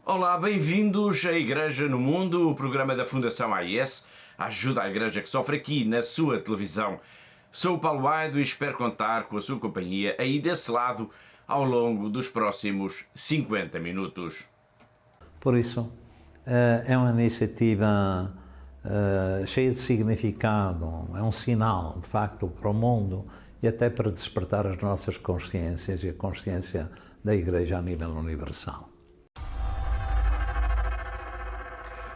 Olá, bem-vindos à Igreja no Mundo, o programa da Fundação AIS, ajuda à Igreja que sofre aqui na sua televisão. Sou o Paulo Aido e espero contar com a sua companhia aí desse lado ao longo dos próximos 50 minutos. Por isso, é uma iniciativa cheia de significado, é um sinal, de facto, para o mundo e até para despertar as nossas consciências e a consciência da Igreja a nível universal.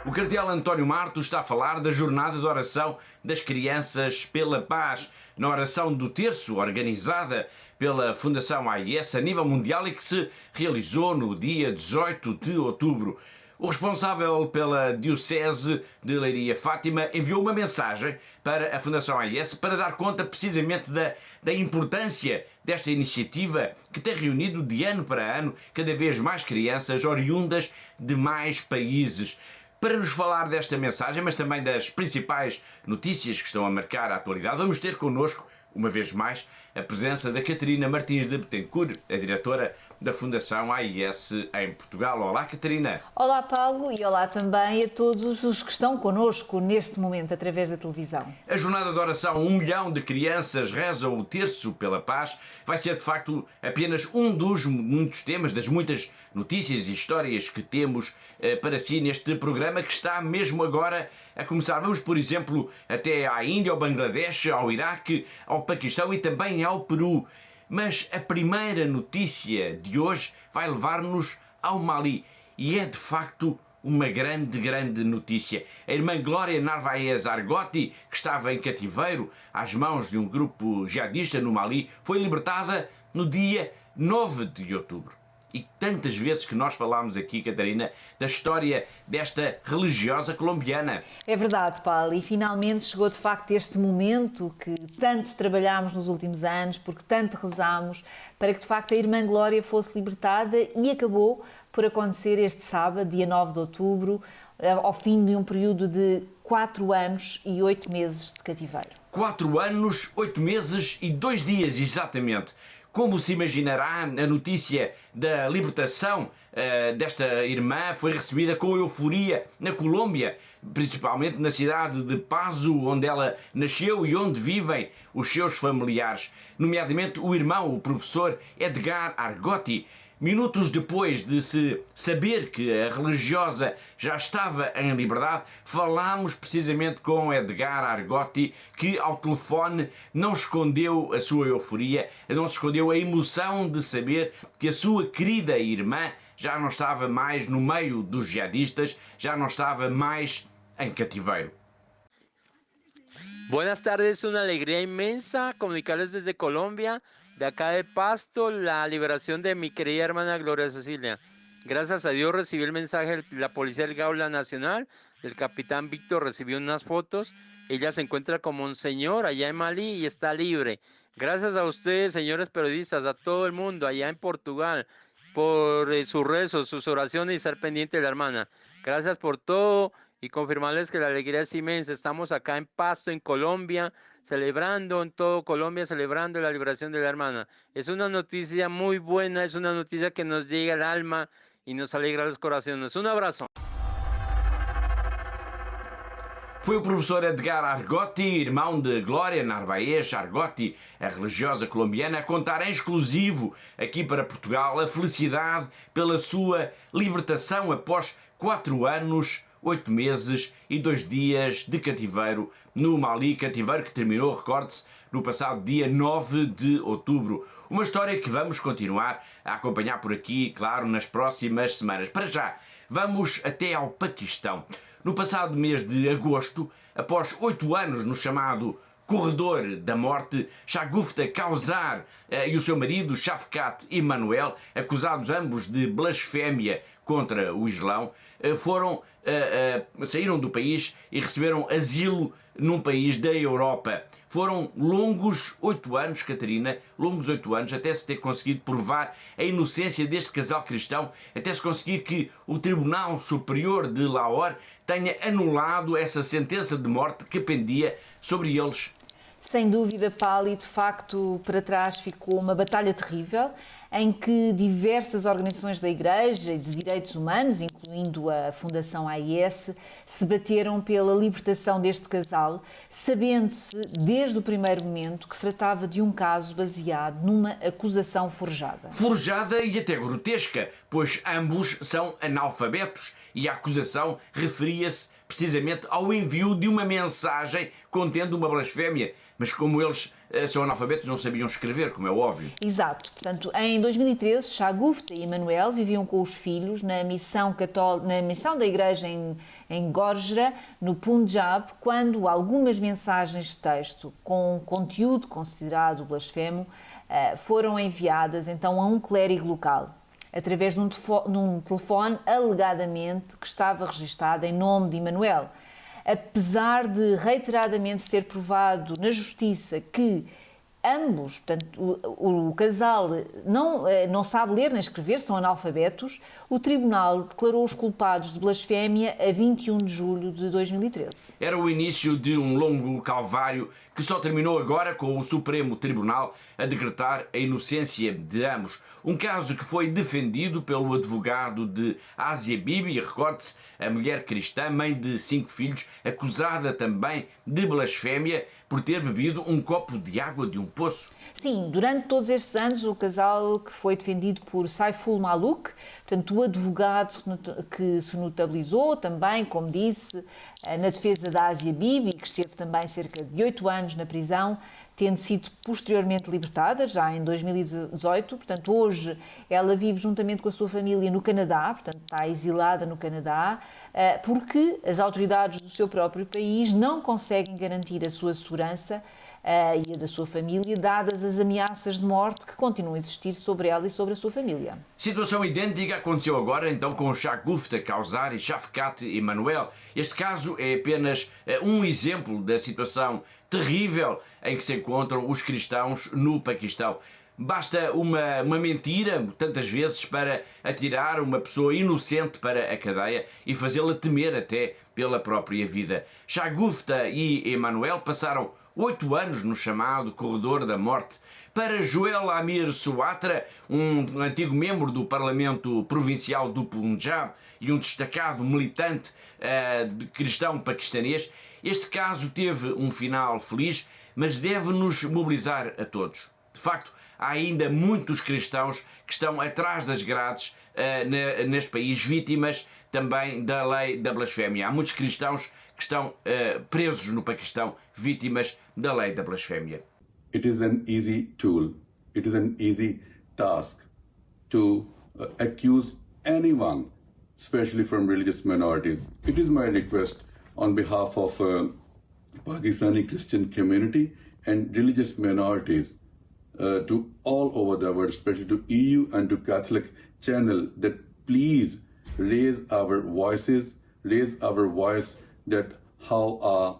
O cardeal António Marto está a falar da jornada de oração das crianças pela paz, na oração do terço organizada pela Fundação AIS a nível mundial e que se realizou no dia 18 de outubro. O responsável pela Diocese de Leiria, Fátima, enviou uma mensagem para a Fundação AIS para dar conta precisamente da importância desta iniciativa que tem reunido de ano para ano cada vez mais crianças oriundas de mais países. Para nos falar desta mensagem, mas também das principais notícias que estão a marcar a atualidade, vamos ter connosco, uma vez mais, a presença da Catarina Martins de Betancourt, a diretora da Fundação AIS em Portugal. Olá, Catarina. Olá, Paulo, e olá também a todos os que estão connosco neste momento através da televisão. A jornada de oração 1 milhão de crianças rezam o terço pela paz vai ser, de facto, apenas um dos muitos temas, das muitas notícias e histórias que temos para si neste programa que está mesmo agora a começar. Vamos, por exemplo, até à Índia, ao Bangladesh, ao Iraque, ao Paquistão e também ao Peru. Mas a primeira notícia de hoje vai levar-nos ao Mali e é de facto uma grande notícia. A irmã Glória Narvaez Argotti, que estava em cativeiro às mãos de um grupo jihadista no Mali, foi libertada no dia 9 de outubro. E tantas vezes que nós falámos aqui, Catarina, da história desta religiosa colombiana. É verdade, Paulo, e finalmente chegou de facto este momento que tanto trabalhámos nos últimos anos, porque tanto rezámos, para que de facto a Irmã Glória fosse libertada e acabou por acontecer este sábado, dia 9 de outubro, ao fim de um período de 4 anos e 8 meses de cativeiro. 4 anos, 8 meses e 2 dias, exatamente. Como se imaginará, a notícia da libertação desta irmã foi recebida com euforia na Colômbia, principalmente na cidade de Paso, onde ela nasceu e onde vivem os seus familiares, nomeadamente o irmão, o professor Edgar Argotti. Minutos depois de se saber que a religiosa já estava em liberdade, falámos precisamente com Edgar Argotti, que ao telefone não escondeu a sua euforia, não se escondeu a emoção de saber que a sua querida irmã já não estava mais no meio dos jihadistas, já não estava mais em cativeiro. Buenas tardes, una alegría inmensa comunicarles desde Colombia, de acá de Pasto, la liberación de mi querida hermana Gloria Cecilia. Gracias a Dios recibí el mensaje de la Policía del Gaula Nacional, del capitán Víctor, recibió unas fotos. Ella se encuentra con Monseñor allá en Malí y está libre. Gracias a ustedes, señores periodistas, a todo el mundo allá en Portugal, por sus rezos, sus oraciones y estar pendiente de la hermana. Gracias por todo. Y confirmarles que la alegría es inmensa. Estamos acá en Pasto, en Colombia, celebrando en todo Colombia, celebrando la liberación de la hermana. Es una noticia muy buena, es una noticia que nos llega al alma y nos alegra los corazones. Un abrazo. Foi o professor Edgar Argotti, irmão de Glória Narvaez Argotti, a religiosa colombiana, a contar em exclusivo aqui para Portugal a felicidade pela sua libertação após 4 anos, 8 meses e 2 dias de cativeiro no Mali, cativeiro que terminou, recorde-se, no passado dia 9 de outubro. Uma história que vamos continuar a acompanhar por aqui, claro, nas próximas semanas. Para já, vamos até ao Paquistão. No passado mês de agosto, após 8 anos no chamado Corredor da Morte, Shagufta Kausar e o seu marido, Shafkat Emanuel, acusados ambos de blasfémia contra o Islão, saíram do país e receberam asilo num país da Europa. Foram longos 8 anos, Catarina, longos 8 anos, até se ter conseguido provar a inocência deste casal cristão, até se conseguir que o Tribunal Superior de Lahore tenha anulado essa sentença de morte que pendia sobre eles. Sem dúvida, Pali, de facto, para trás ficou uma batalha terrível em que diversas organizações da Igreja e de direitos humanos, incluindo a Fundação AIS, se bateram pela libertação deste casal, sabendo-se desde o primeiro momento que se tratava de um caso baseado numa acusação forjada. Forjada e até grotesca, pois ambos são analfabetos e a acusação referia-se precisamente ao envio de uma mensagem contendo uma blasfémia. Mas como eles são analfabetos, não sabiam escrever, como é óbvio. Exato. Portanto, em 2013, Shagufta e Emanuel viviam com os filhos na missão da Igreja em Gorjra, no Punjab, quando algumas mensagens de texto com conteúdo considerado blasfemo foram enviadas então a um clérigo local, através de um telefone alegadamente que estava registado em nome de Emanuel. Apesar de reiteradamente ser provado na justiça que ambos, portanto, o casal não sabe ler nem escrever, são analfabetos, o tribunal declarou os culpados de blasfémia a 21 de julho de 2013. Era o início de um longo calvário que só terminou agora com o Supremo Tribunal a decretar a inocência de ambos. Um caso que foi defendido pelo advogado de Asia Bibi, recorde-se, a mulher cristã, mãe de 5 filhos, acusada também de blasfémia por ter bebido um copo de água de um poço. Sim, durante todos estes anos o casal que foi defendido por Saiful Malouk, portanto o advogado que se notabilizou também, como disse, na defesa da Asia Bibi, que esteve também cerca de 8 anos na prisão, tendo sido posteriormente libertada, já em 2018. Portanto, hoje ela vive juntamente com a sua família no Canadá, portanto está exilada no Canadá, porque as autoridades do seu próprio país não conseguem garantir a sua segurança e a da sua família, dadas as ameaças de morte que continuam a existir sobre ela e sobre a sua família. Situação idêntica aconteceu agora então com Shagufta Kausar e Shafkat Emanuel. Este caso é apenas um exemplo da situação terrível em que se encontram os cristãos no Paquistão. Basta uma mentira, tantas vezes, para atirar uma pessoa inocente para a cadeia e fazê-la temer até pela própria vida. Shagufta e Emanuel passaram 8 anos no chamado Corredor da Morte. Para Joel Amir Suatra, um antigo membro do Parlamento Provincial do Punjab e um destacado militante cristão paquistanês, este caso teve um final feliz, mas deve-nos mobilizar a todos. De facto, há ainda muitos cristãos que estão atrás das grades neste país, vítimas também da lei da blasfémia. Há muitos cristãos que estão presos no Paquistão, vítimas da lei da blasfémia. It is an easy tool, it is an easy task to accuse anyone, especially from religious minorities. It is my request on behalf of Pakistani Christian community and religious minorities to all over the world, especially to EU and to Catholic channel, that please raise our voices, raise our voice that how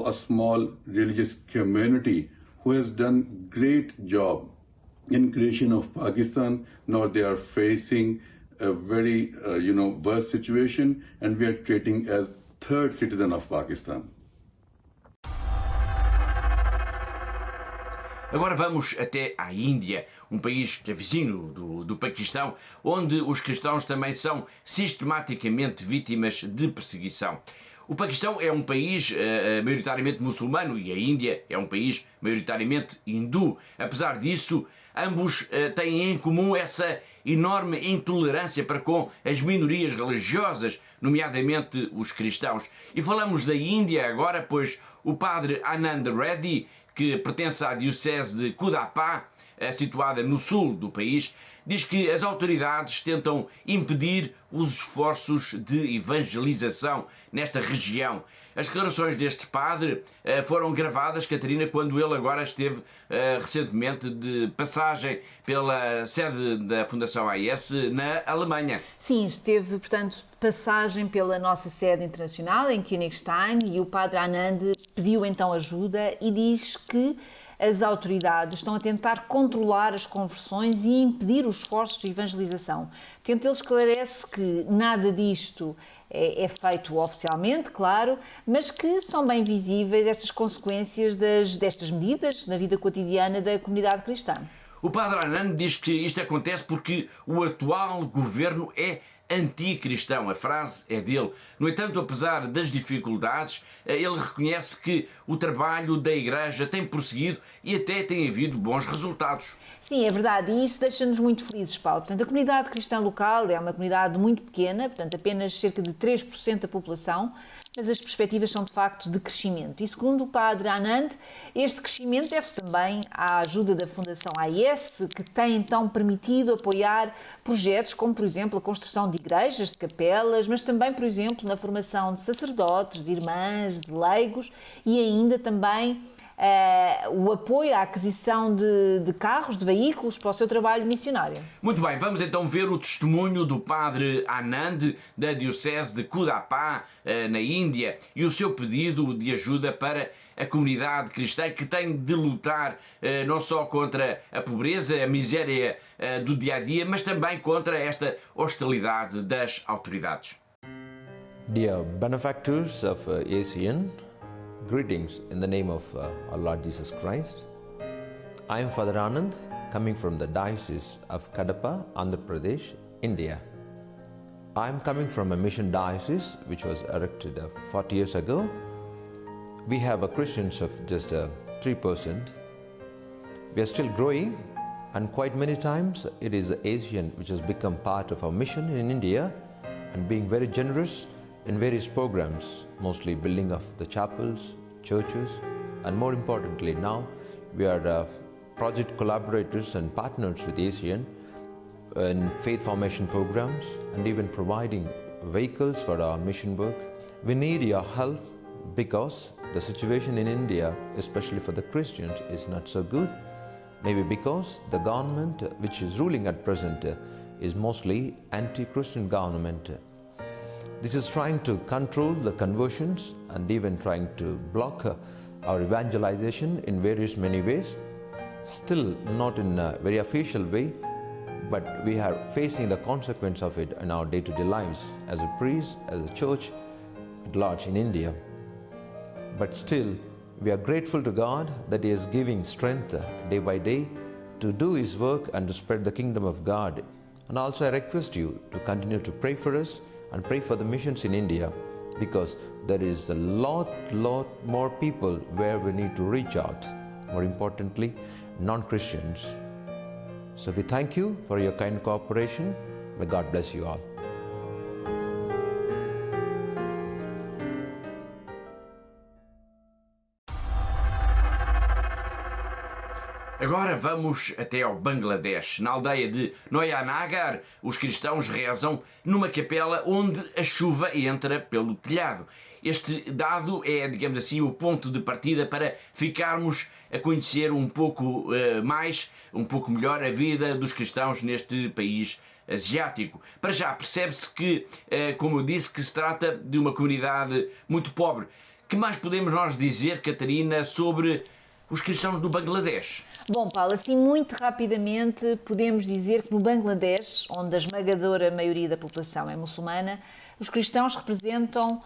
a small religious community who has done great job in creation of Pakistan, now they are facing a very worse situation, and we are treating as third citizen of Pakistan. Agora vamos até à Índia, um país que é vizinho do Paquistão, onde os cristãos também são sistematicamente vítimas de perseguição. O Paquistão é um país maioritariamente muçulmano e a Índia é um país maioritariamente hindu. Apesar disso, ambos têm em comum essa enorme intolerância para com as minorias religiosas, nomeadamente os cristãos. E falamos da Índia agora, pois o padre Anand Reddy, que pertence à diocese de Kudapá, situada no sul do país, diz que as autoridades tentam impedir os esforços de evangelização nesta região. As declarações deste padre foram gravadas, Catarina, quando ele agora esteve recentemente de passagem pela sede da Fundação AIS na Alemanha. Sim, esteve, portanto, de passagem pela nossa sede internacional em Königstein, e o padre Anand pediu então ajuda e diz que as autoridades estão a tentar controlar as conversões e impedir os esforços de evangelização. Portanto, ele esclarece que nada disto é feito oficialmente, claro, mas que são bem visíveis estas consequências destas medidas na vida cotidiana da comunidade cristã. O padre Anand diz que isto acontece porque o atual governo é anticristão. A frase é dele. No entanto, apesar das dificuldades, ele reconhece que o trabalho da Igreja tem prosseguido e até tem havido bons resultados. Sim, é verdade, e isso deixa-nos muito felizes, Paulo. Portanto, a comunidade cristã local é uma comunidade muito pequena, portanto, apenas cerca de 3% da população, mas as perspectivas são de facto de crescimento. E segundo o padre Anand, este crescimento deve-se também à ajuda da Fundação AIS, que tem então permitido apoiar projetos como, por exemplo, a construção de igrejas, de capelas, mas também, por exemplo, na formação de sacerdotes, de irmãs, de leigos e ainda também o apoio à aquisição de carros, de veículos para o seu trabalho missionário. Muito bem, vamos então ver o testemunho do padre Anand da Diocese de Kudapá, na Índia, e o seu pedido de ajuda para a comunidade cristã que tem de lutar não só contra a pobreza, a miséria do dia-a-dia, mas também contra esta hostilidade das autoridades. Dear benefactors of ACN, greetings in the name of our Lord Jesus Christ. I am Father Anand, coming from the Diocese of Kadapa, Andhra Pradesh, India. I am coming from a mission diocese which was erected 40 years ago. We have Christians of just 3%. We are still growing, and quite many times it is ACN which has become part of our mission in India and being very generous in various programs, mostly building of the chapels, churches, and more importantly now we are project collaborators and partners with ACN in faith formation programs and even providing vehicles for our mission work. We need your help because the situation in India, especially for the Christians, is not so good. Maybe because the government which is ruling at present is mostly anti-Christian government. This is trying to control the conversions and even trying to block our evangelization in various many ways. Still not in a very official way, but we are facing the consequence of it in our day-to-day lives as a priest, as a church at large in India. But still, we are grateful to God that He is giving strength day by day to do His work and to spread the kingdom of God. And also I request you to continue to pray for us and pray for the missions in India, because there is a lot more people where we need to reach out. More importantly, non-Christians. So we thank you for your kind cooperation. May God bless you all. Agora vamos até ao Bangladesh. Na aldeia de Noyanagar, os cristãos rezam numa capela onde a chuva entra pelo telhado. Este dado é, digamos assim, o ponto de partida para ficarmos a conhecer um pouco um pouco melhor a vida dos cristãos neste país asiático. Para já percebe-se que, como eu disse, que se trata de uma comunidade muito pobre. Que mais podemos nós dizer, Catarina, sobre os cristãos do Bangladesh? Bom, Paulo, assim muito rapidamente podemos dizer que no Bangladesh, onde a esmagadora maioria da população é muçulmana, os cristãos representam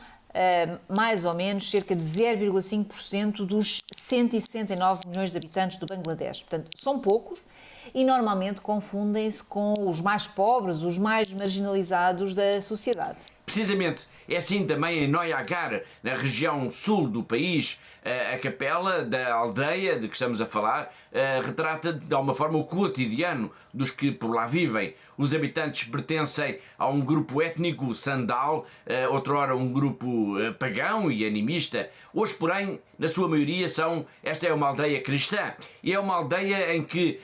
mais ou menos cerca de 0,5% dos 169 milhões de habitantes do Bangladesh. Portanto, são poucos e normalmente confundem-se com os mais pobres, os mais marginalizados da sociedade. Precisamente, é assim também em Noyanagar, na região sul do país. A capela da aldeia de que estamos a falar retrata de alguma forma o cotidiano dos que por lá vivem. Os habitantes pertencem a um grupo étnico sandal, outrora um grupo pagão e animista. Hoje, porém, na sua maioria, esta é uma aldeia cristã. E é uma aldeia em que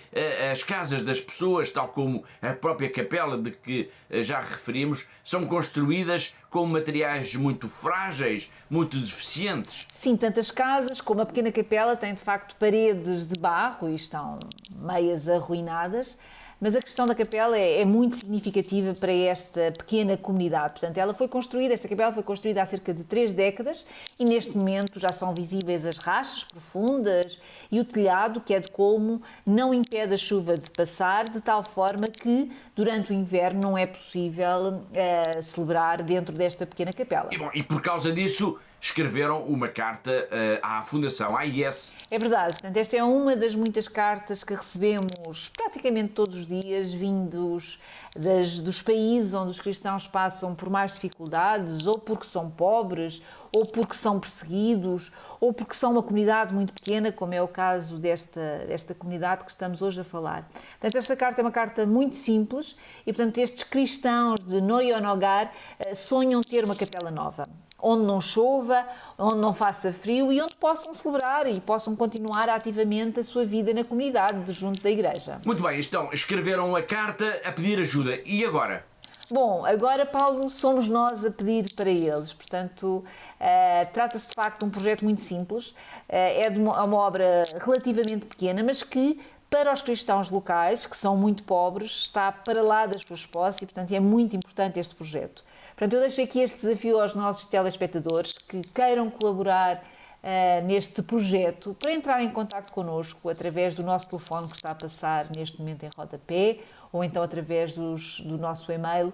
as casas das pessoas, tal como a própria capela de que já referimos, são construídas com materiais muito frágeis, muito deficientes. Sim, tantas casas como a pequena capela têm de facto paredes de barro e estão meias arruinadas. mas a questão da capela é muito significativa para esta pequena comunidade. Portanto, esta capela foi construída há cerca de 3 décadas e neste momento já são visíveis as rachas profundas e o telhado, que é de colmo, não impede a chuva de passar, de tal forma que durante o inverno não é possível celebrar dentro desta pequena capela. E por causa disso escreveram uma carta à Fundação AIS. É verdade, portanto, esta é uma das muitas cartas que recebemos praticamente todos os dias, vindos dos países onde os cristãos passam por mais dificuldades, ou porque são pobres, ou porque são perseguidos, ou porque são uma comunidade muito pequena, como é o caso desta comunidade que estamos hoje a falar. Portanto, esta carta é uma carta muito simples e, portanto, estes cristãos de Noyonogar sonham ter uma capela nova, onde não chova, onde não faça frio e onde possam celebrar e possam continuar ativamente a sua vida na comunidade, junto da igreja. Muito bem, então escreveram a carta a pedir ajuda. E agora? Bom, agora, Paulo, somos nós a pedir para eles. Portanto, trata-se de facto de um projeto muito simples. É uma obra relativamente pequena, mas que, para os cristãos locais, que são muito pobres, está para lá das suas posses e, portanto, é muito importante este projeto. Portanto, eu deixo aqui este desafio aos nossos telespectadores que queiram colaborar neste projeto para entrar em contacto connosco através do nosso telefone que está a passar neste momento em rodapé ou então através do nosso e-mail,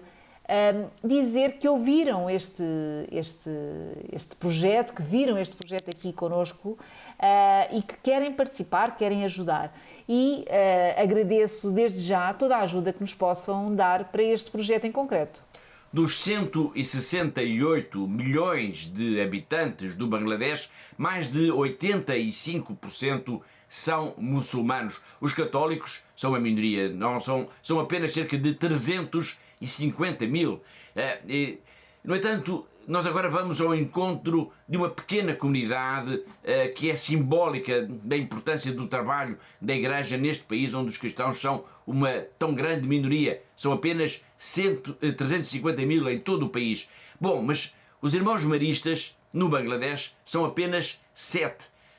dizer que ouviram este projeto, que viram este projeto aqui connosco e que querem participar, querem ajudar. E agradeço desde já toda a ajuda que nos possam dar para este projeto em concreto. Dos 168 milhões de habitantes do Bangladesh, mais de 85% são muçulmanos. Os católicos são a minoria, não são apenas cerca de 350 mil. No entanto, nós agora vamos ao encontro de uma pequena comunidade que é simbólica da importância do trabalho da Igreja neste país, onde os cristãos são uma tão grande minoria. São apenas 350 mil em todo o país. Bom, mas os irmãos maristas no Bangladesh são apenas 7.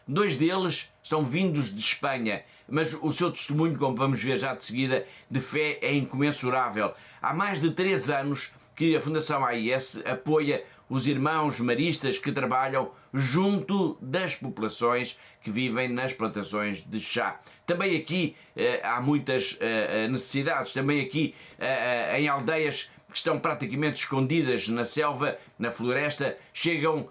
2 deles são vindos de Espanha, mas o seu testemunho, como vamos ver já de seguida, de fé é incomensurável. Há mais de 3 anos que a Fundação AIS apoia os irmãos maristas que trabalham junto das populações que vivem nas plantações de chá. Também aqui há muitas necessidades, também aqui em aldeias que estão praticamente escondidas na selva, na floresta, chegam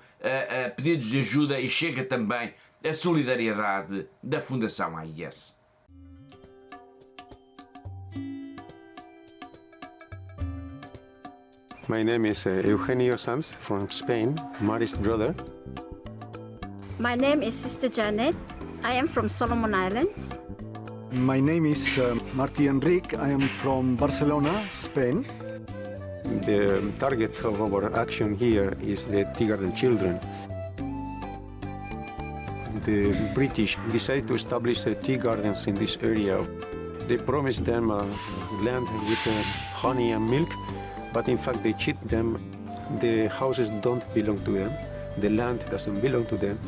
pedidos de ajuda e chega também a solidariedade da Fundação AIS. My name is Eugenio Sams from Spain, Marist brother. My name is Sister Janet. I am from Solomon Islands. My name is Martí Enric. I am from Barcelona, Spain. The target of our action here is the tea garden children. The British decided to establish tea gardens in this area. They promised them land with honey and milk, but in fact they cheat them. The houses don't belong to them. The land doesn't belong to them.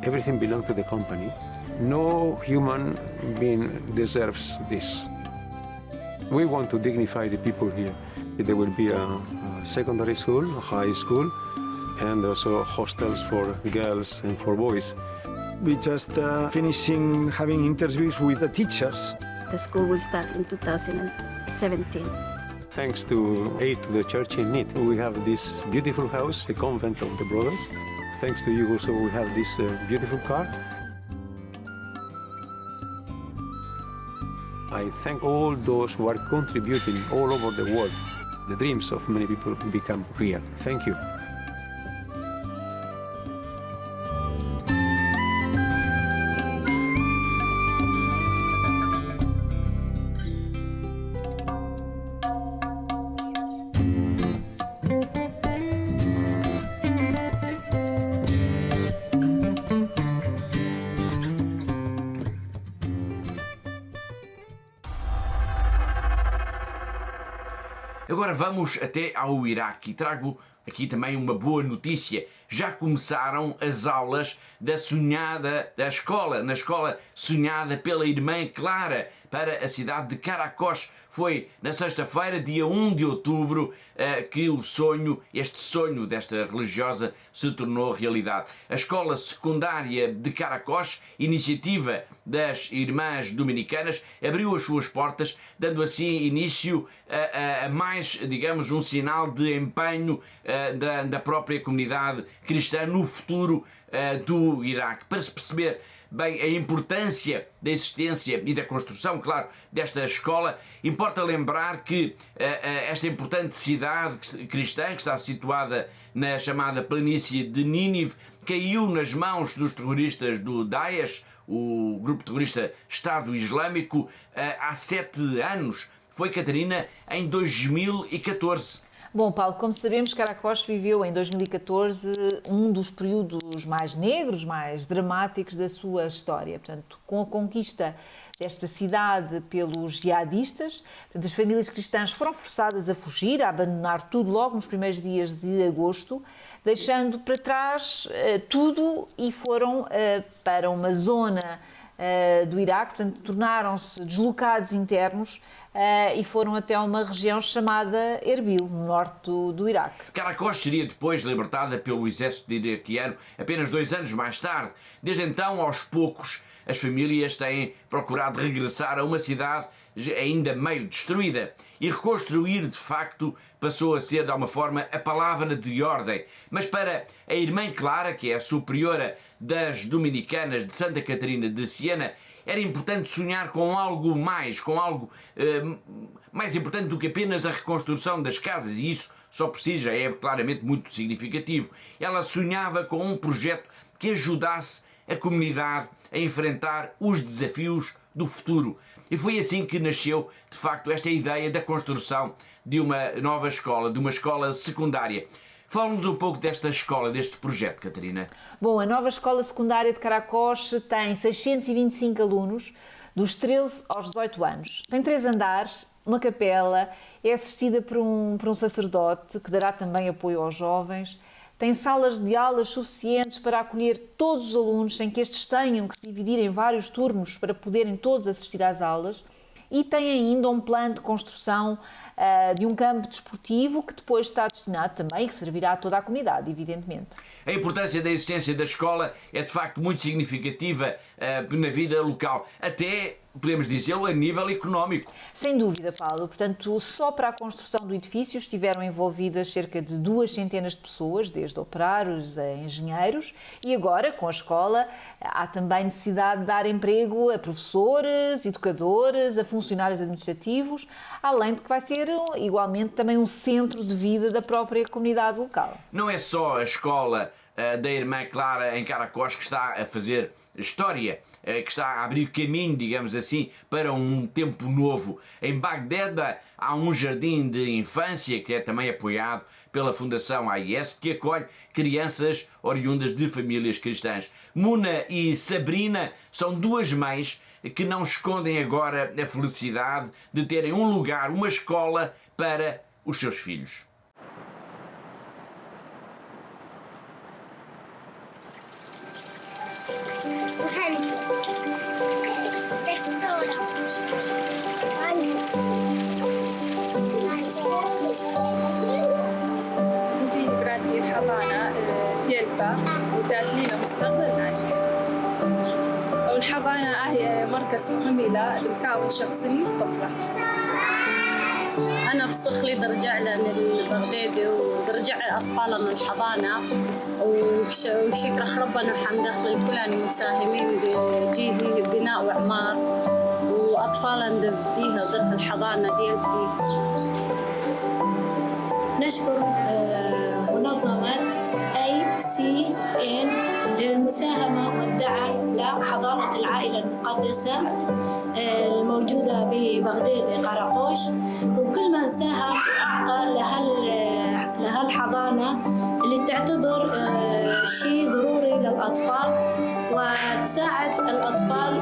Everything belongs to the company. No human being deserves this. We want to dignify the people here. There will be a secondary school, a high school, and also hostels for girls and for boys. We just finishing having interviews with the teachers. The school will start in 2017. Thanks to aid to the church in need, we have this beautiful house, the convent of the brothers. Thanks to you also we have this beautiful car. I thank all those who are contributing all over the world. The dreams of many people become real. Thank you. Agora vamos até ao Iraque e trago aqui também uma boa notícia. Já começaram as aulas da escola, na escola sonhada pela irmã Clara, para a cidade de Caracós. Foi na sexta-feira, dia 1 de outubro, que este sonho desta religiosa se tornou realidade. A escola secundária de Caracós, iniciativa das Irmãs Dominicanas, abriu as suas portas, dando assim início a mais, digamos, um sinal de empenho da própria comunidade cristã no futuro do Iraque. Para se perceber bem a importância da existência e da construção, claro, desta escola, importa lembrar que esta importante cidade cristã, que está situada na chamada planície de Nínive, caiu nas mãos dos terroristas do Daesh, o grupo terrorista Estado Islâmico, há 7 anos. Foi, Catarina, em 2014. Bom, Paulo, como sabemos, Caracós viveu em 2014 um dos períodos mais negros, mais dramáticos da sua história. Portanto, com a conquista desta cidade pelos jihadistas, as famílias cristãs foram forçadas a fugir, a abandonar tudo logo nos primeiros dias de agosto, deixando para trás tudo e foram para uma zona do Iraque, portanto, tornaram-se deslocados internos e foram até uma região chamada Erbil, no norte do Iraque. Caracós seria depois libertada pelo exército iraquiano apenas 2 anos mais tarde. Desde então, aos poucos, as famílias têm procurado regressar a uma cidade ainda meio destruída. E reconstruir, de facto, passou a ser, de alguma forma, a palavra de ordem. Mas para a irmã Clara, que é a superiora das Dominicanas de Santa Catarina de Siena, era importante sonhar com algo mais, com algo mais importante do que apenas a reconstrução das casas, e isso só por si já é claramente muito significativo. Ela sonhava com um projeto que ajudasse a comunidade a enfrentar os desafios do futuro. E foi assim que nasceu, de facto, esta ideia da construção de uma nova escola, de uma escola secundária. Fala-nos um pouco desta escola, deste projeto, Catarina. Bom, a nova escola secundária de Caracós tem 625 alunos, dos 13 aos 18 anos. Tem 3 andares, uma capela, é assistida por um sacerdote que dará também apoio aos jovens. Tem salas de aulas suficientes para acolher todos os alunos, sem que estes tenham que se dividir em vários turnos para poderem todos assistir às aulas. E tem ainda um plano de construção de um campo desportivo que depois está destinado também, que servirá a toda a comunidade, evidentemente. A importância da existência da escola é de facto muito significativa na vida local, até, podemos dizê-lo, a nível económico. Sem dúvida, Paulo. Portanto, só para a construção do edifício estiveram envolvidas cerca de 200 de pessoas, desde operários a engenheiros, e agora, com a escola, há também necessidade de dar emprego a professores, educadores, a funcionários administrativos, além de que vai ser igualmente também um centro de vida da própria comunidade local. Não é só a escola da irmã Clara em Caracós que está a fazer história, que está a abrir caminho, digamos assim, para um tempo novo. Em Bagdad há um jardim de infância que é também apoiado pela Fundação AIS, que acolhe crianças oriundas de famílias cristãs. Muna e Sabrina são 2 mães que não escondem agora a felicidade de terem um lugar, uma escola para os seus filhos. وتأتينا مستقبل ناجح. والحضانة هي مركز مهم لمكون شخصية الطفلة. أنا بصخلي درجع لنا البغدادي ودرجع أطفالنا الحضانة وشكر ربنا وحمد أخلي كلنا مساهمين بجيدي بناء وإعمار وأطفالنا بديها ضد الحضانة ديالتي. نشكر منظمة ICN للمساهمة والدعم لحضانة العائلة المقدسة الموجودة ببغداد قراقوش، وكل من ساهم وأعطى لهالحضانة اللي تعتبر شيء ضروري للأطفال وتساعد الأطفال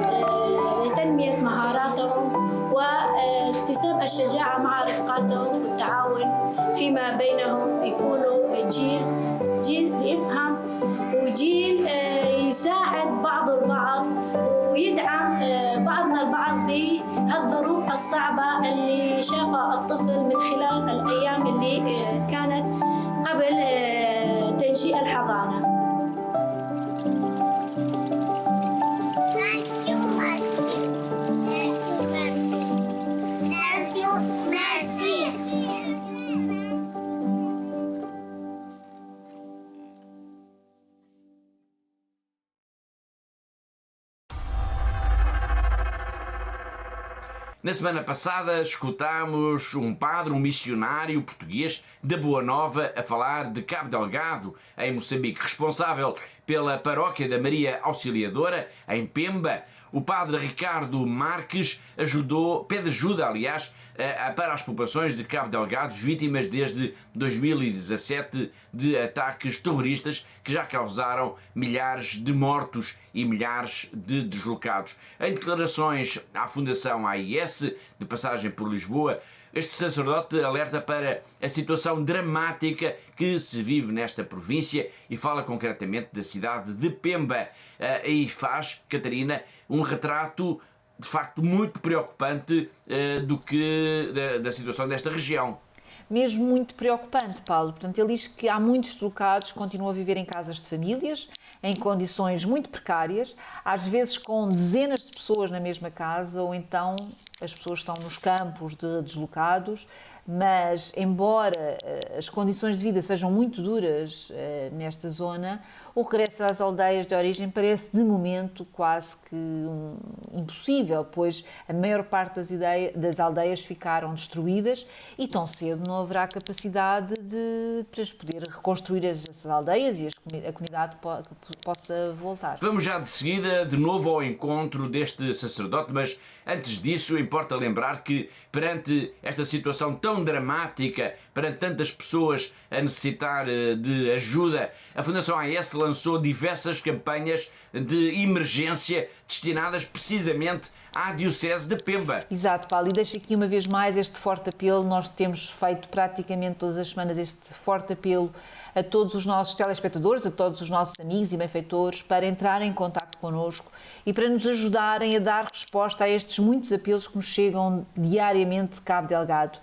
لتنمية مهاراتهم واكتساب الشجاعة مع رفقاتهم والتعاون فيما بينهم يكونوا جيل يفهم وجيل يساعد بعض البعض ويدعم بعضنا البعض بهالظروف الصعبة اللي شافها الطفل من خلال الأيام اللي كانت قبل تنشئ الحضانة. Na semana passada escutámos um padre, um missionário português da Boa Nova a falar de Cabo Delgado, em Moçambique, responsável pela paróquia da Maria Auxiliadora, em Pemba. O padre Ricardo Marques pede ajuda, para as populações de Cabo Delgado, vítimas desde 2017 de ataques terroristas que já causaram milhares de mortos e milhares de deslocados. Em declarações à Fundação AIS, de passagem por Lisboa, este sacerdote alerta para a situação dramática que se vive nesta província e fala concretamente da cidade de Pemba. E faz, Catarina, um retrato de facto muito preocupante da situação desta região. Mesmo muito preocupante, Paulo. Portanto, ele diz que há muitos deslocados que continuam a viver em casas de famílias, em condições muito precárias, às vezes com dezenas de pessoas na mesma casa, ou então as pessoas estão nos campos de deslocados, mas embora as condições de vida sejam muito duras nesta zona, o regresso às aldeias de origem parece de momento quase que impossível, pois a maior parte das aldeias ficaram destruídas e tão cedo não haverá capacidade para poder reconstruir essas aldeias e a comunidade possa voltar. Vamos já de seguida de novo ao encontro deste sacerdote, mas antes disso importa lembrar que perante esta situação tão dramática, perante tantas pessoas a necessitar de ajuda, a Fundação AIS lançou diversas campanhas de emergência destinadas precisamente à Diocese de Pemba. Exato, Paulo, e deixo aqui uma vez mais este forte apelo. Nós temos feito praticamente todas as semanas este forte apelo a todos os nossos telespectadores, a todos os nossos amigos e benfeitores, para entrarem em contacto connosco e para nos ajudarem a dar resposta a estes muitos apelos que nos chegam diariamente de Cabo Delgado.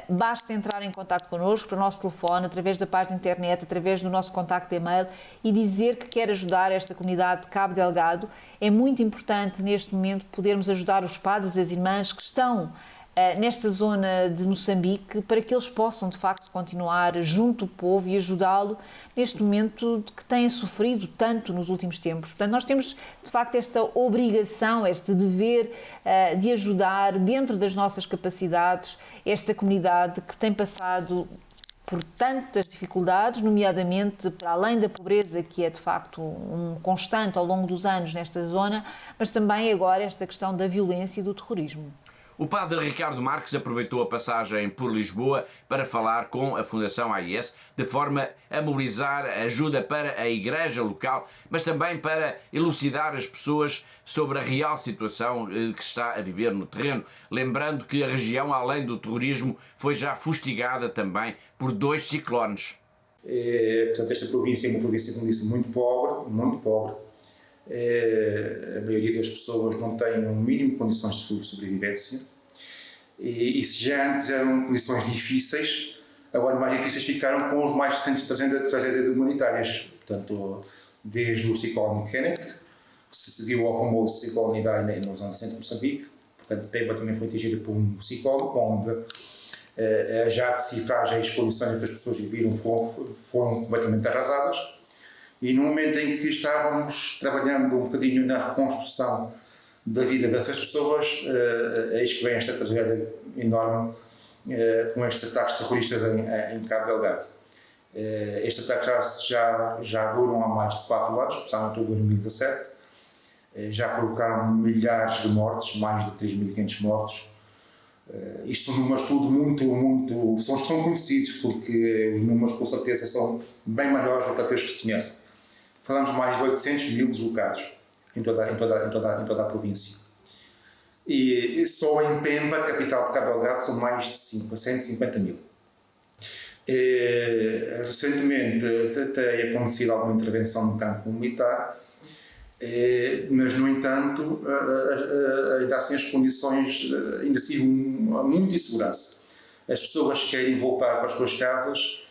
Basta entrar em contacto connosco para o nosso telefone, através da página de internet, através do nosso contacto de e-mail e dizer que quer ajudar esta comunidade de Cabo Delgado. É muito importante neste momento podermos ajudar os padres e as irmãs que estão nesta zona de Moçambique para que eles possam de facto continuar junto do povo e ajudá-lo neste momento que têm sofrido tanto nos últimos tempos. Portanto, nós temos de facto esta obrigação, este dever de ajudar dentro das nossas capacidades esta comunidade que tem passado por tantas dificuldades, nomeadamente para além da pobreza, que é de facto um constante ao longo dos anos nesta zona, mas também agora esta questão da violência e do terrorismo. O padre Ricardo Marques aproveitou a passagem por Lisboa para falar com a Fundação AIS, de forma a mobilizar ajuda para a igreja local, mas também para elucidar as pessoas sobre a real situação que está a viver no terreno. Lembrando que a região, além do terrorismo, foi já fustigada também por 2 ciclones. Portanto, esta província é uma província, como disse, muito pobre, muito pobre. A maioria das pessoas não tem um mínimo de condições de sobrevivência e se já antes eram condições difíceis, agora mais difíceis ficaram com os mais recentes tragédias humanitárias, portanto, desde o ciclone Kenneth, que se seguiu ao famoso ciclone Idai nos anos 60 de Moçambique. Portanto, Pemba também foi atingida por um ciclone onde já decifrar as condições que as pessoas viviam foram completamente arrasadas. E no momento em que estávamos trabalhando um bocadinho na reconstrução da vida dessas pessoas, eis que vem esta tragédia enorme com estes ataques terroristas em Cabo Delgado. Estes ataques já duram há mais de 4 anos, começaram em outubro de 2017, já provocaram milhares de mortes, mais de 3.500 mortos. Isto são números tudo muito são conhecidos, porque os números com certeza são bem maiores do que aqueles que se conhecem. Falamos de mais de 800 mil deslocados em toda a província. E só em Pemba, capital de Cabo Delgado, são mais de 150 mil. recentemente tem acontecido alguma intervenção no campo militar, mas, no entanto, ainda assim as condições ainda se muita insegurança. As pessoas querem voltar para as suas casas,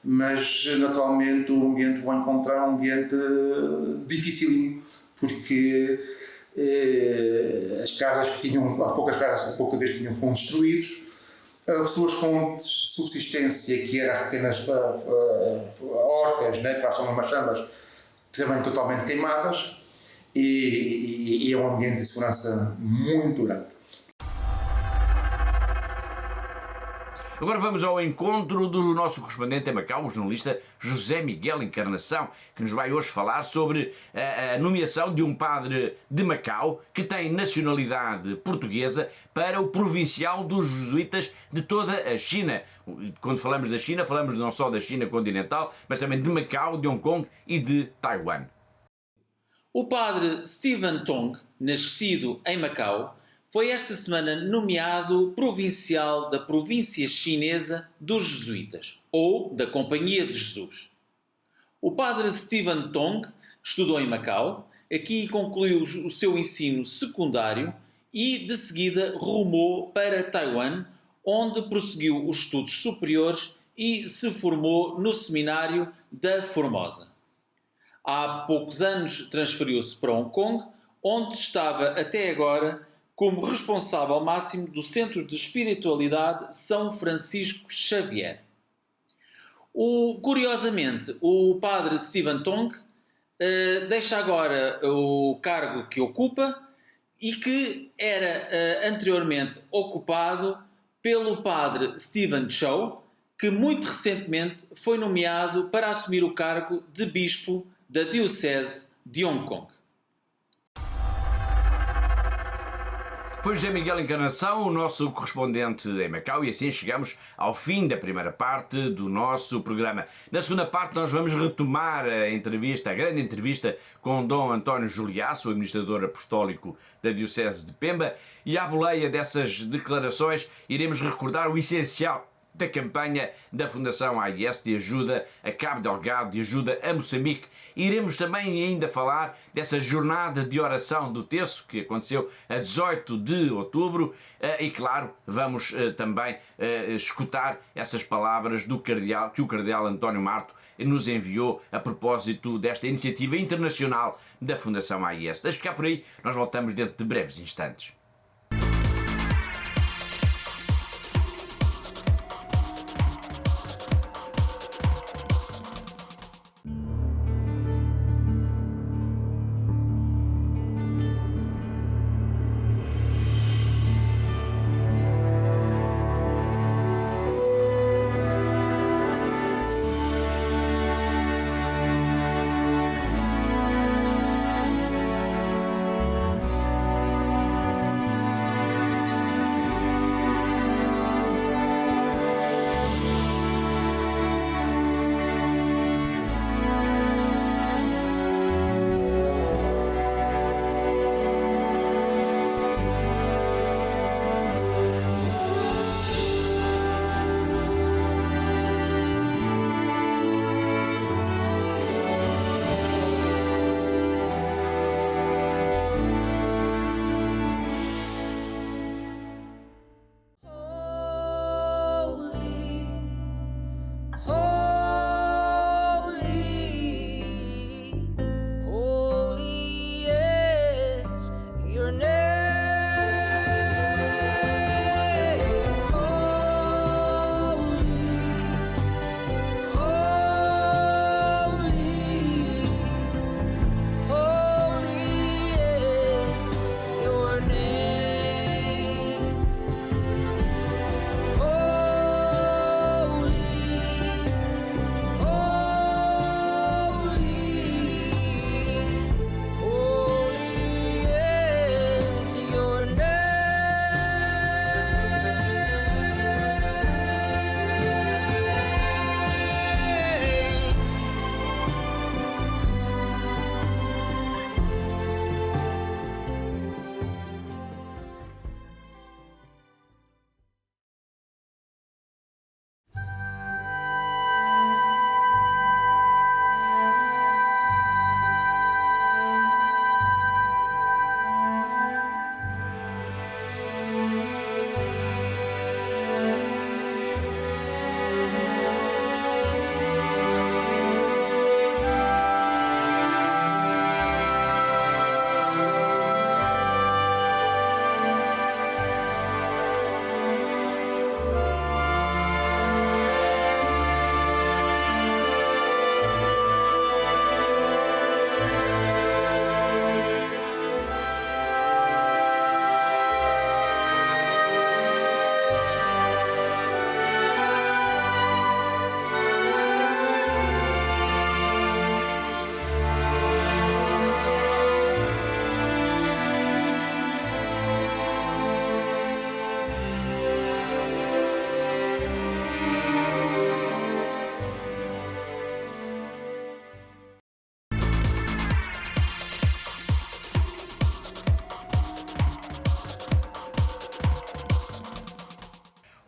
mas naturalmente o ambiente vão encontrar um ambiente dificílimo, porque as casas que tinham, há poucas casas que pouca vez tinham, foram destruídos. As suas fontes de subsistência, que eram as pequenas hortas, né, que lá são umas chamas, também totalmente queimadas, e é um ambiente de segurança muito grande. Agora vamos ao encontro do nosso correspondente em Macau, o jornalista José Miguel Encarnação, que nos vai hoje falar sobre a nomeação de um padre de Macau que tem nacionalidade portuguesa para o provincial dos jesuítas de toda a China. Quando falamos da China, falamos não só da China continental, mas também de Macau, de Hong Kong e de Taiwan. O padre Stephen Tong, nascido em Macau, foi esta semana nomeado provincial da província chinesa dos jesuítas, ou da Companhia de Jesus. O padre Stephen Tong estudou em Macau, aqui concluiu o seu ensino secundário e, de seguida, rumou para Taiwan, onde prosseguiu os estudos superiores e se formou no seminário da Formosa. Há poucos anos transferiu-se para Hong Kong, onde estava até agora como responsável máximo do Centro de Espiritualidade São Francisco Xavier. Curiosamente, o padre Stephen Tong deixa agora o cargo que ocupa e que era anteriormente ocupado pelo padre Stephen Chow, que muito recentemente foi nomeado para assumir o cargo de bispo da Diocese de Hong Kong. Foi José Miguel Encarnação, o nosso correspondente em Macau, e assim chegamos ao fim da primeira parte do nosso programa. Na segunda parte nós vamos retomar a entrevista, a grande entrevista com Dom António Juliaço, o administrador apostólico da Diocese de Pemba, e à boleia dessas declarações iremos recordar o essencial da campanha da Fundação AIS de ajuda a Cabo Delgado, de ajuda a Moçambique. Iremos também ainda falar dessa jornada de oração do terço que aconteceu a 18 de outubro e, claro, vamos também escutar essas palavras que o Cardeal António Marto nos enviou a propósito desta iniciativa internacional da Fundação AIS. Deixe ficar por aí, nós voltamos dentro de breves instantes.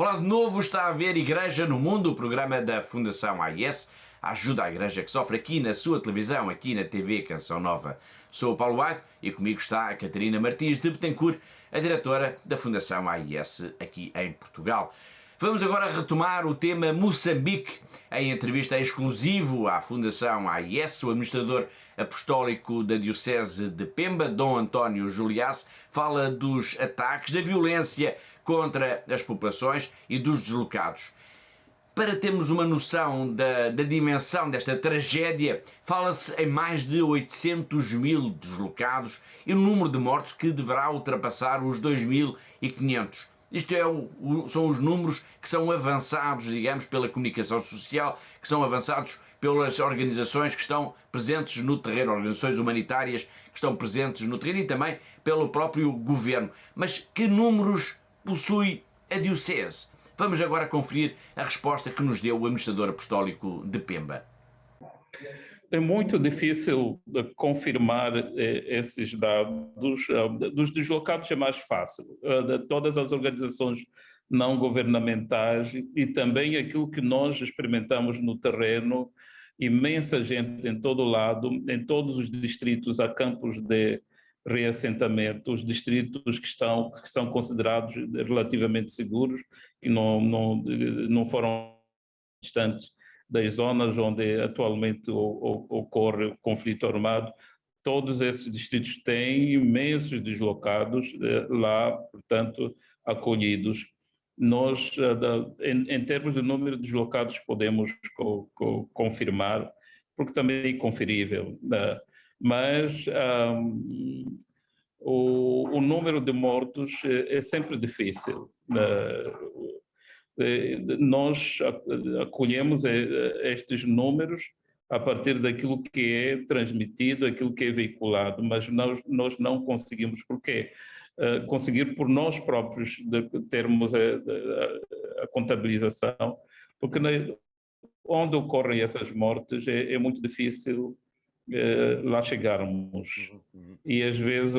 Olá de novo, está a ver Igreja no Mundo, o programa da Fundação AIS, ajuda a Igreja que sofre aqui na sua televisão, aqui na TV Canção Nova. Sou o Paulo White e comigo está a Catarina Martins de Betancourt, a diretora da Fundação AIS aqui em Portugal. Vamos agora retomar o tema Moçambique. Em entrevista exclusivo à Fundação AIS, o administrador apostólico da Diocese de Pemba, Dom António Juliás, fala dos ataques, da violência contra as populações e dos deslocados. Para termos uma noção da dimensão desta tragédia, fala-se em mais de 800 mil deslocados e um número de mortos que deverá ultrapassar os 2.500. Isto são os números que são avançados, digamos, pela comunicação social, que são avançados pelas organizações que estão presentes no terreno, organizações humanitárias que estão presentes no terreno e também pelo próprio governo. Mas que números possui a Diocese? Vamos agora conferir a resposta que nos deu o administrador apostólico de Pemba. É muito difícil de confirmar esses dados. Dos deslocados é mais fácil. De todas as organizações não governamentais e também aquilo que nós experimentamos no terreno, imensa gente em todo lado, em todos os distritos, há campos de reassentamento, os distritos que são considerados relativamente seguros, que não foram distantes das zonas onde atualmente ocorre o conflito armado. Todos esses distritos têm imensos deslocados lá, portanto, acolhidos. Nós, em termos de número de deslocados, podemos confirmar, porque também é inconferível, mas o número de mortos é sempre difícil. Nós acolhemos estes números a partir daquilo que é transmitido, aquilo que é veiculado, mas nós não conseguimos. Porquê? Conseguir por nós próprios termos a contabilização, porque onde ocorrem essas mortes é muito difícil lá chegarmos. E às vezes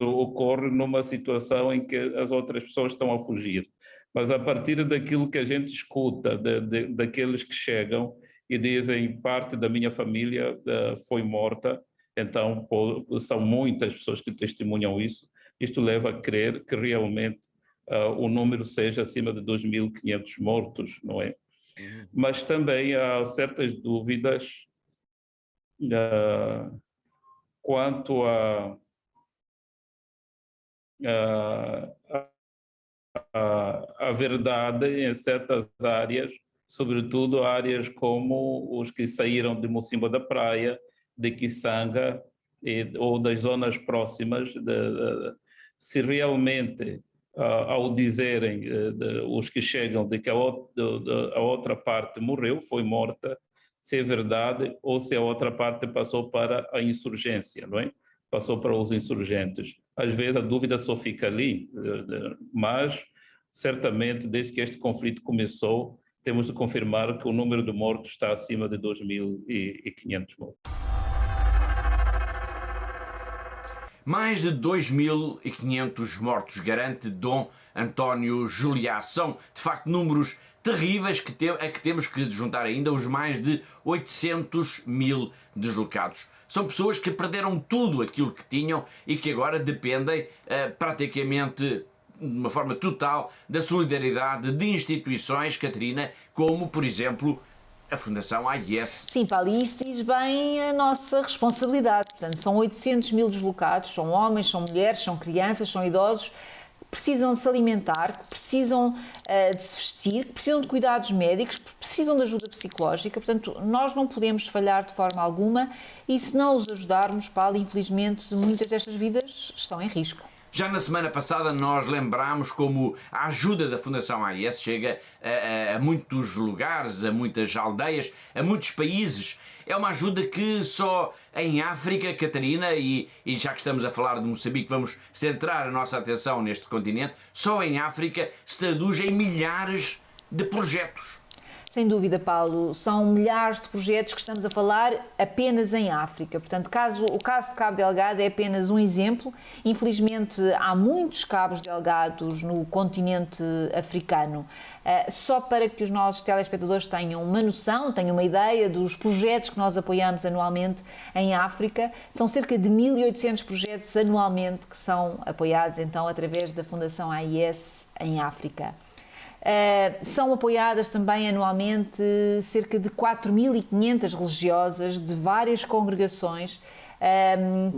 ocorre numa situação em que as outras pessoas estão a fugir. Mas a partir daquilo que a gente escuta, daqueles que chegam e dizem parte da minha família foi morta, então são muitas pessoas que testemunham isso, isto leva a crer que realmente o número seja acima de 2.500 mortos, não é? Mas também há certas dúvidas quanto a verdade em certas áreas, sobretudo áreas como os que saíram de Mocimboa da Praia, de Kisanga ou das zonas próximas, se realmente, ao dizerem os que chegam de que a outra parte morreu, foi morta, se é verdade ou se a outra parte passou para a insurgência, não é? Passou para os insurgentes. Às vezes a dúvida só fica ali, mas certamente desde que este conflito começou, temos de confirmar que o número de mortos está acima de 2.500 mortos. Mais de 2.500 mortos, garante Dom António Juliás. São, de facto, números terríveis a que temos que juntar ainda os mais de 800 mil deslocados. São pessoas que perderam tudo aquilo que tinham e que agora dependem praticamente de uma forma total da solidariedade de instituições, Catarina, como, por exemplo, a Fundação AIS. Sim, Paulo, e isso diz bem a nossa responsabilidade. Portanto, são 800 mil deslocados, são homens, são mulheres, são crianças, são idosos, que precisam de se alimentar, que precisam de se vestir, que precisam de cuidados médicos, que precisam de ajuda psicológica. Portanto, nós não podemos falhar de forma alguma e se não os ajudarmos, Paulo, infelizmente, muitas destas vidas estão em risco. Já na semana passada nós lembrámos como a ajuda da Fundação AIS chega a muitos lugares, a muitas aldeias, a muitos países. É uma ajuda que só em África, Catarina, e já que estamos a falar de Moçambique, vamos centrar a nossa atenção neste continente, só em África se traduz em milhares de projetos. Sem dúvida, Paulo. São milhares de projetos que estamos a falar apenas em África. Portanto, o caso de Cabo Delgado é apenas um exemplo. Infelizmente, há muitos cabos delgados no continente africano. Só para que os nossos telespectadores tenham uma noção, tenham uma ideia dos projetos que nós apoiamos anualmente em África, são cerca de 1.800 projetos anualmente que são apoiados, então, através da Fundação AIS em África. São apoiadas também anualmente cerca de 4.500 religiosas de várias congregações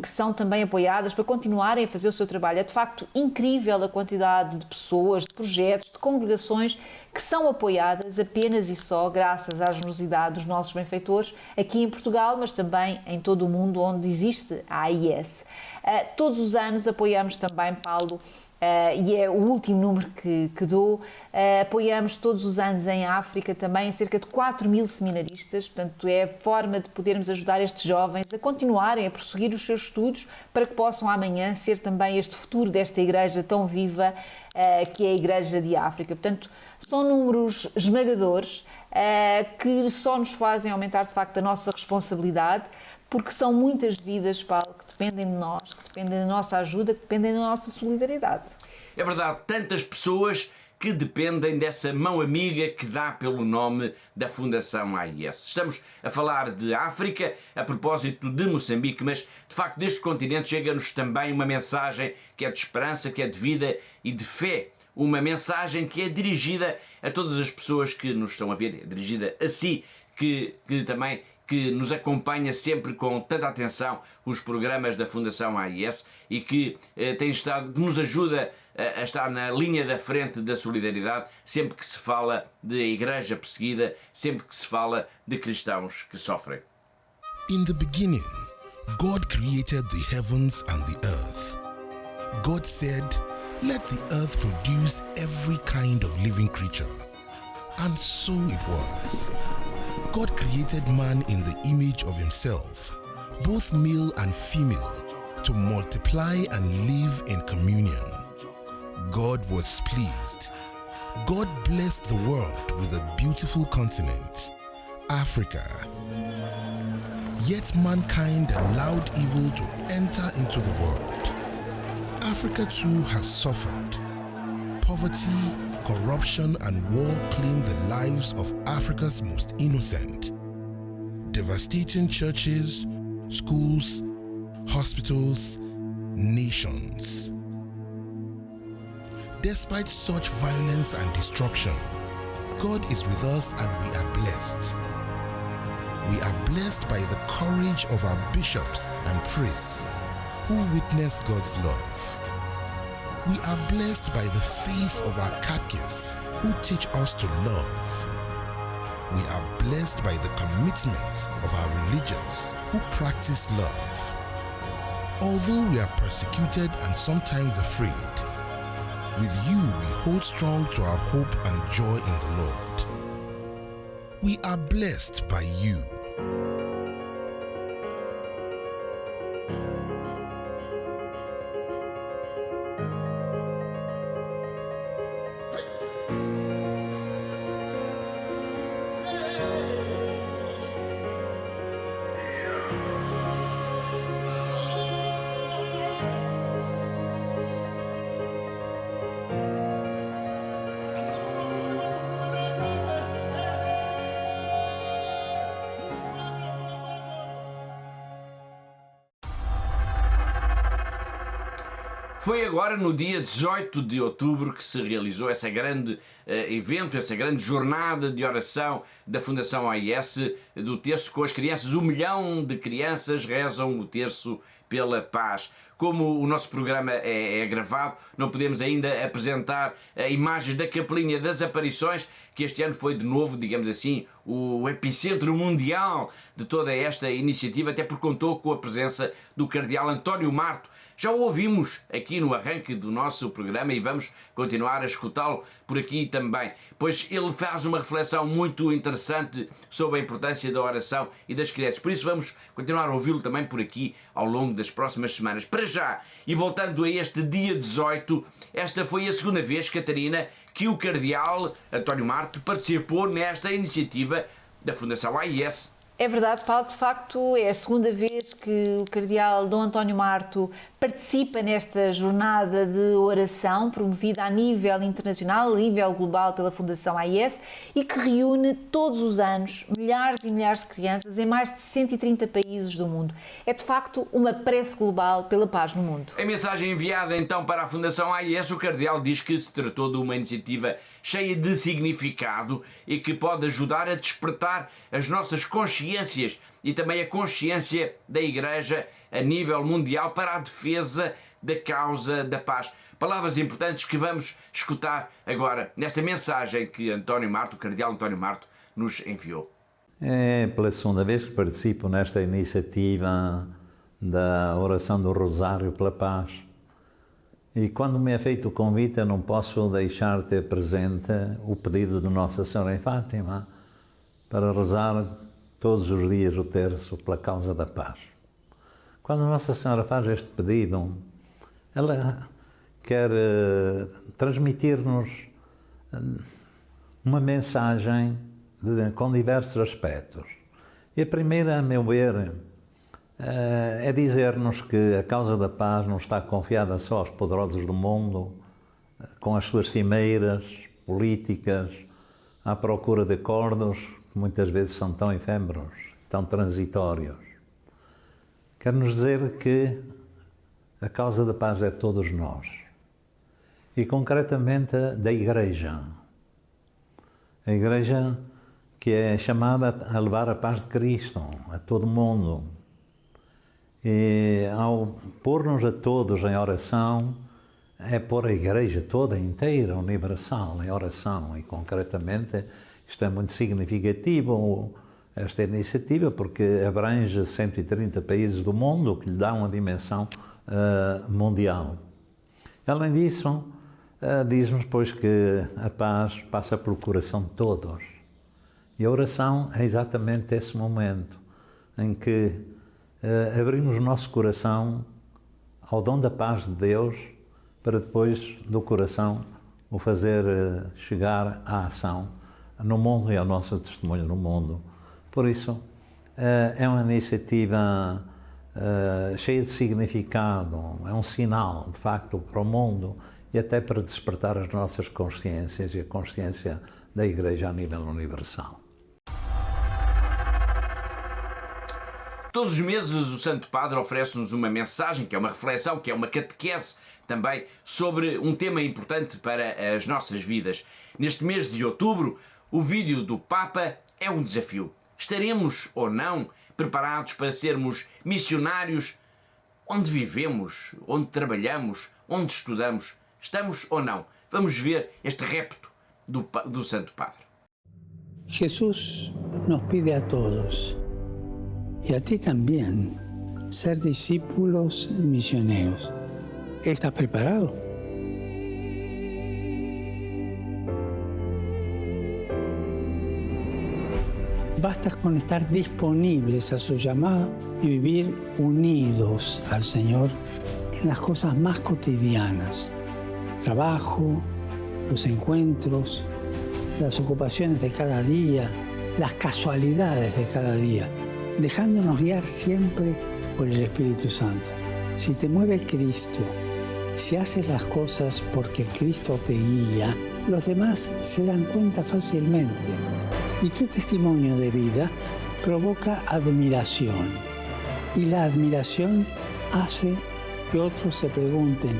que são também apoiadas para continuarem a fazer o seu trabalho. É de facto incrível a quantidade de pessoas, de projetos, de congregações que são apoiadas apenas e só graças à generosidade dos nossos benfeitores aqui em Portugal, mas também em todo o mundo onde existe a AIS. Todos os anos apoiamos também, Paulo, e é o último número que dou, apoiamos todos os anos em África também cerca de 4.000 seminaristas, portanto é a forma de podermos ajudar estes jovens a continuarem a prosseguir os seus estudos para que possam amanhã ser também este futuro desta igreja tão viva que é a Igreja de África. Portanto, são números esmagadores que só nos fazem aumentar de facto a nossa responsabilidade, porque são muitas vidas, Paulo, que dependem de nós, que dependem da nossa ajuda, que dependem da nossa solidariedade. É verdade, tantas pessoas que dependem dessa mão amiga que dá pelo nome da Fundação AIS. Estamos a falar de África, a propósito de Moçambique, mas de facto deste continente chega-nos também uma mensagem que é de esperança, que é de vida e de fé. Uma mensagem que é dirigida a todas as pessoas que nos estão a ver, é dirigida a si, que também que nos acompanha sempre com tanta atenção os programas da Fundação AIS e que nos ajuda a estar na linha da frente da solidariedade sempre que se fala de igreja perseguida, sempre que se fala de cristãos que sofrem. In the beginning, God created the heavens and the earth. God said, "Let the earth produce every kind of living creature." And so it was. God created man in the image of himself, both male and female, to multiply and live in communion. God was pleased. God blessed the world with a beautiful continent, Africa. Yet mankind allowed evil to enter into the world. Africa too has suffered. Poverty, corruption and war claim the lives of Africa's most innocent, devastating churches, schools, hospitals, nations. Despite such violence and destruction, God is with us and we are blessed. We are blessed by the courage of our bishops and priests who witness God's love. We are blessed by the faith of our catechists who teach us to love. We are blessed by the commitment of our religious who practice love. Although we are persecuted and sometimes afraid, with you we hold strong to our hope and joy in the Lord. We are blessed by you. Foi agora no dia 18 de outubro que se realizou esse grande evento, essa grande jornada de oração da Fundação AIS do terço com as crianças. 1 milhão de crianças rezam o terço pela paz. Como o nosso programa é gravado, não podemos ainda apresentar imagens da Capelinha das Aparições, que este ano foi de novo, digamos assim, o epicentro mundial de toda esta iniciativa, até porque contou com a presença do Cardeal António Marto. Já o ouvimos aqui no arranque do nosso programa e vamos continuar a escutá-lo por aqui também, pois ele faz uma reflexão muito interessante sobre a importância da oração e das crianças. Por isso vamos continuar a ouvi-lo também por aqui ao longo das próximas semanas. Para já, e voltando a este dia 18, esta foi a segunda vez, Catarina, que o cardeal António Marto participou nesta iniciativa da Fundação AIS. É verdade, Paulo, de facto é a segunda vez que o cardeal Dom António Marto participa nesta jornada de oração promovida a nível internacional, a nível global pela Fundação AIS e que reúne todos os anos milhares e milhares de crianças em mais de 130 países do mundo. É de facto uma prece global pela paz no mundo. Em mensagem enviada então para a Fundação AIS, o cardeal diz que se tratou de uma iniciativa cheia de significado e que pode ajudar a despertar as nossas consciências e também a consciência da Igreja a nível mundial para a defesa da causa da paz. Palavras importantes que vamos escutar agora nesta mensagem que António Marto, o cardeal António Marto, nos enviou. É pela segunda vez que participo nesta iniciativa da oração do Rosário pela Paz. E quando me é feito o convite, eu não posso deixar de ter presente o pedido de Nossa Senhora em Fátima para rezar todos os dias o terço pela causa da paz. Quando Nossa Senhora faz este pedido, ela quer transmitir-nos uma mensagem com diversos aspectos. E a primeira, a meu ver, é dizer-nos que a causa da paz não está confiada só aos poderosos do mundo, com as suas cimeiras políticas, à procura de acordos que muitas vezes são tão efêmeros, tão transitórios. Quer nos dizer que a causa da paz é de todos nós, e concretamente da Igreja. A Igreja que é chamada a levar a paz de Cristo a todo mundo. E ao pôr-nos a todos em oração, é pôr a Igreja toda inteira, universal, em oração. E concretamente isto é muito significativo, esta iniciativa, porque abrange 130 países do mundo, o que lhe dá uma dimensão mundial. Além disso, diz-nos, pois, que a paz passa pelo coração de todos. E a oração é exatamente esse momento em que abrimos o nosso coração ao dom da paz de Deus, para depois do coração o fazer chegar à ação no mundo e ao nosso testemunho no mundo. Por isso, é uma iniciativa cheia de significado, é um sinal, de facto, para o mundo e até para despertar as nossas consciências e a consciência da Igreja a nível universal. Todos os meses o Santo Padre oferece-nos uma mensagem, que é uma reflexão, que é uma catequese também, sobre um tema importante para as nossas vidas. Neste mês de outubro, o vídeo do Papa é um desafio. Estaremos ou não preparados para sermos missionários onde vivemos, onde trabalhamos, onde estudamos? Estamos ou não? Vamos ver este repto do Santo Padre. Jesús nos pide a todos, y a ti también, ser discípulos misioneros. ¿Estás preparado? Basta con estar disponibles a su llamado y vivir unidos al Señor en las cosas más cotidianas. Trabajo, los encuentros, las ocupaciones de cada día, las casualidades de cada día, dejándonos guiar siempre por el Espíritu Santo. Si te mueve Cristo, si haces las cosas porque Cristo te guía, los demás se dan cuenta fácilmente. Y tu testimonio de vida provoca admiración. Y la admiración hace que otros se pregunten,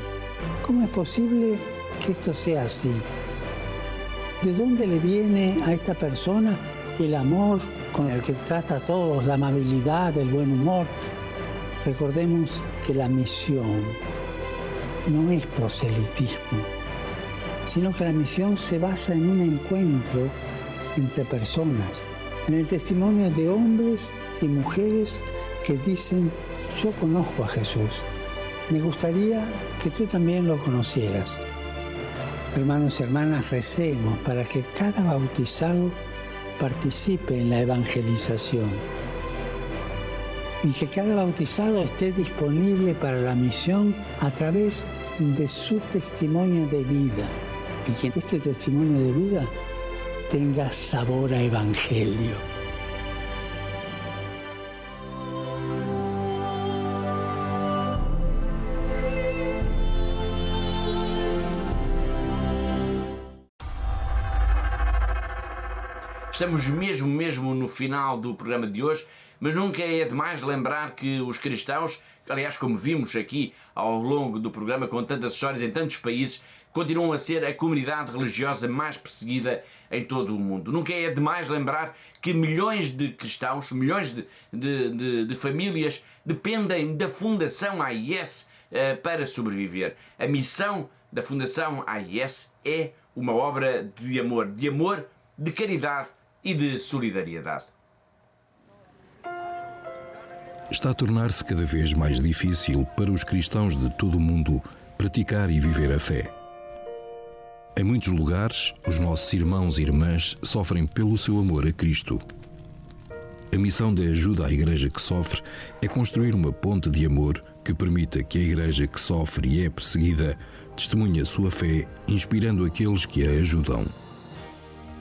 ¿cómo es posible que esto sea así? ¿De dónde le viene a esta persona el amor con el que trata a todos, la amabilidad, el buen humor? Recordemos que la misión no es proselitismo, sino que la misión se basa en un encuentro entre personas, en el testimonio de hombres y mujeres que dicen, yo conozco a Jesús, me gustaría que tú también lo conocieras. Hermanos y hermanas, recemos para que cada bautizado participe en la evangelización. y que cada bautizado esté disponible para la misión a través de su testimonio de vida y que este testimonio de vida tenga sabor a evangelio. Estamos mesmo no final do programa de hoje, mas nunca é demais lembrar que os cristãos, aliás, como vimos aqui ao longo do programa, com tantas histórias em tantos países, continuam a ser a comunidade religiosa mais perseguida em todo o mundo. Nunca é demais lembrar que milhões de cristãos, milhões de famílias dependem da Fundação AIS para sobreviver. A missão da Fundação AIS é uma obra de amor, de caridade e de solidariedade. Está a tornar-se cada vez mais difícil para os cristãos de todo o mundo praticar e viver a fé. Em muitos lugares, os nossos irmãos e irmãs sofrem pelo seu amor a Cristo. A missão da ajuda à Igreja que sofre é construir uma ponte de amor que permita que a Igreja que sofre e é perseguida testemunhe a sua fé, inspirando aqueles que a ajudam.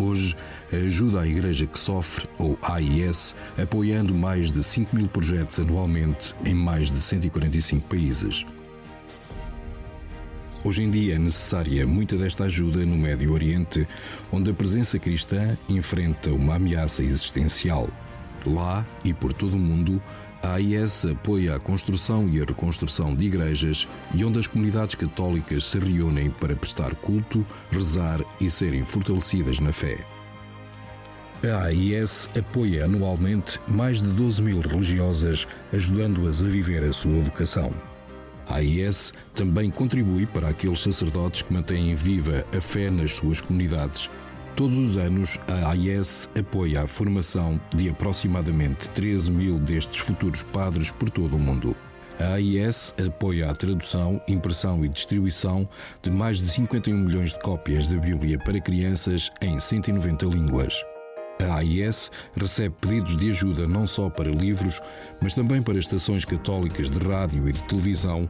Hoje, a ajuda à Igreja que sofre, ou AIS, apoiando mais de 5.000 projetos anualmente em mais de 145 países. Hoje em dia é necessária muita desta ajuda no Médio Oriente, onde a presença cristã enfrenta uma ameaça existencial. Lá e por todo o mundo, a AIS apoia a construção e a reconstrução de igrejas e onde as comunidades católicas se reúnem para prestar culto, rezar e serem fortalecidas na fé. A AIS apoia anualmente mais de 12.000 religiosas, ajudando-as a viver a sua vocação. A AIS também contribui para aqueles sacerdotes que mantêm viva a fé nas suas comunidades. Todos os anos, a AIS apoia a formação de aproximadamente 13.000 destes futuros padres por todo o mundo. A AIS apoia a tradução, impressão e distribuição de mais de 51 milhões de cópias da Bíblia para crianças em 190 línguas. A AIS recebe pedidos de ajuda não só para livros, mas também para estações católicas de rádio e de televisão.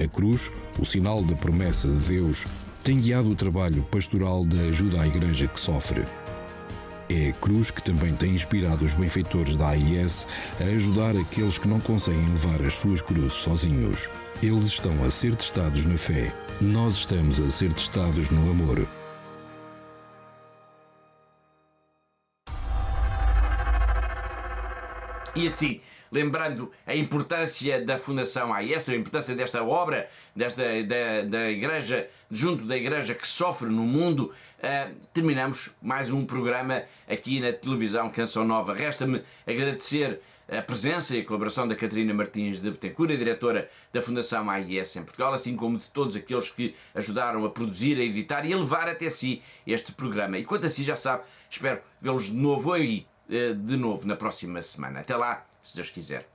A cruz, o sinal da promessa de Deus, tem guiado o trabalho pastoral da ajuda à Igreja que sofre. É a cruz que também tem inspirado os benfeitores da AIS a ajudar aqueles que não conseguem levar as suas cruzes sozinhos. Eles estão a ser testados na fé. Nós estamos a ser testados no amor. E assim, lembrando a importância da Fundação AIS, a importância desta obra, da Igreja, junto da Igreja que sofre no mundo, terminamos mais um programa aqui na televisão Canção Nova. Resta-me agradecer a presença e a colaboração da Catarina Martins de Betancourt, a diretora da Fundação AIS em Portugal, assim como de todos aqueles que ajudaram a produzir, a editar e a levar até si este programa. E quanto a si, já sabe, espero vê-los de novo aí, de novo na próxima semana. Até lá, se Deus quiser.